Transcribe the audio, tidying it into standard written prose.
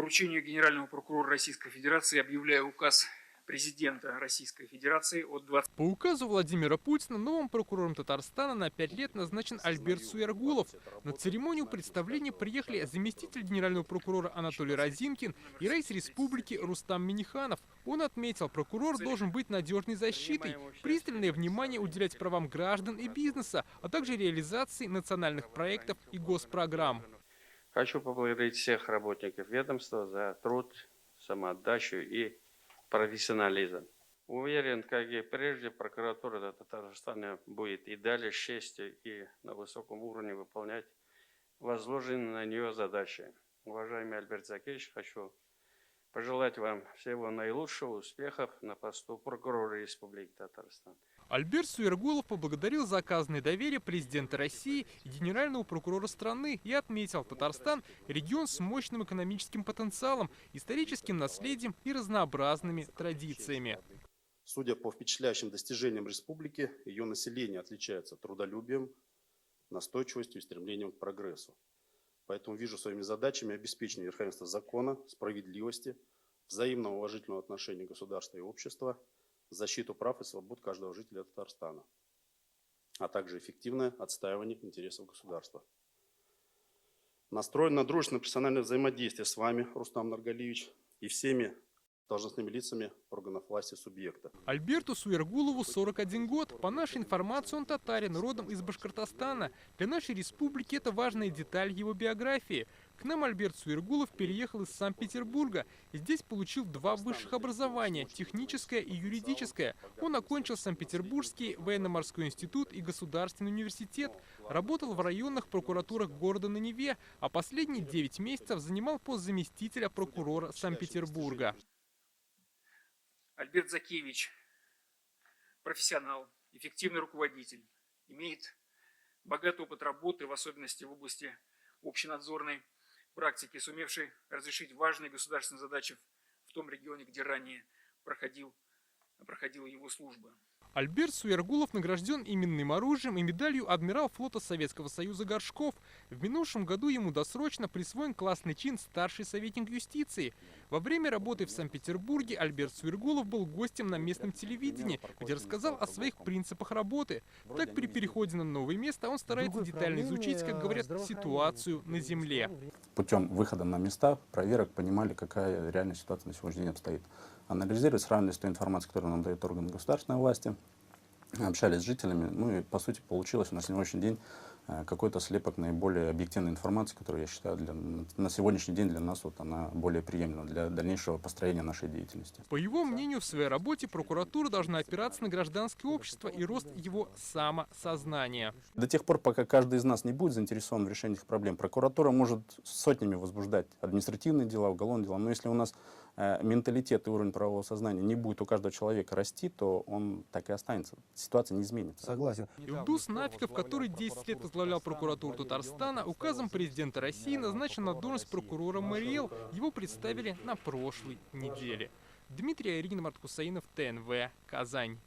поручению Генерального прокурора Российской Федерации объявляю указ президента Российской Федерации от 20... По указу Владимира Путина новым прокурором Татарстана на 5 лет назначен Альберт Суяргулов. На церемонию представления приехали заместитель генерального прокурора Анатолий Разинкин и райс республики Рустам Минниханов. Он отметил, прокурор должен быть надежной защитой, пристальное внимание уделять правам граждан и бизнеса, а также реализации национальных проектов и госпрограмм. Хочу поблагодарить всех работников ведомства за труд, самоотдачу и профессионализм. Уверен, как и прежде, прокуратура Татарстана будет и далее с честью и на высоком уровне выполнять возложенные на нее задачи. Уважаемый Альберт Закирович, хочу пожелать вам всего наилучшего, успехов на посту прокурора Республики Татарстан. Альберт Суяргулов поблагодарил за оказанное доверие президента России и генерального прокурора страны и отметил, Татарстан – регион с мощным экономическим потенциалом, историческим наследием и разнообразными традициями. Судя по впечатляющим достижениям республики, ее население отличается трудолюбием, настойчивостью и стремлением к прогрессу. Поэтому вижу своими задачами обеспечение верховенства закона, справедливости, взаимного уважительного отношения государства и общества, защиту прав и свобод каждого жителя Татарстана, а также эффективное отстаивание интересов государства. Настроен на дружественное профессиональное взаимодействие с вами, Рустам Наргалиевич, и всеми должностными лицами органов власти субъекта. Альберту Суяргулову 41 год. По нашей информации, он татарин, родом из Башкортостана. Для нашей республики это важная деталь его биографии. К нам Альберт Суяргулов переехал из Санкт-Петербурга. Здесь получил 2 высших образования – техническое и юридическое. Он окончил Санкт-Петербургский военно-морской институт и государственный университет. Работал в районных прокуратурах города на Неве, а последние 9 месяцев занимал пост заместителя прокурора Санкт-Петербурга. Альберт Закирович – профессионал, эффективный руководитель, имеет богатый опыт работы, в особенности в области общенадзорной практики, сумевший разрешить важные государственные задачи в том регионе, где ранее проходила его служба. Альберт Суяргулов награжден именным оружием и медалью адмирал флота Советского Союза Горшков. В минувшем году ему досрочно присвоен классный чин старший советник юстиции. Во время работы в Санкт-Петербурге Альберт Суяргулов был гостем на местном телевидении, где рассказал о своих принципах работы. Так, при переходе на новое место он старается детально изучить, как говорят, ситуацию на земле. Путем выхода на места проверок понимали, какая реальная ситуация на сегодняшний день обстоит. Анализировали, сравнивали с той информацией, которую нам дают органы государственной власти, общались с жителями, ну и по сути получилось на сегодняшний день какой-то слепок наиболее объективной информации, которую я считаю на сегодняшний день для нас она более приемлема для дальнейшего построения нашей деятельности. По его мнению, в своей работе прокуратура должна опираться на гражданское общество и рост его самосознания. До тех пор, пока каждый из нас не будет заинтересован в решении этих проблем, прокуратура может сотнями возбуждать административные дела, уголовные дела, но если у нас менталитет и уровень правового сознания не будет у каждого человека расти, то он так и останется. Ситуация не изменится. Согласен. Илдус Нафиков, который 10 лет возглавлял прокуратуру Татарстана, указом президента России назначен на должность прокурора МРЛ. Его представили на прошлой неделе. Дмитрий Айрин, Март Кусаинов, ТНВ, Казань.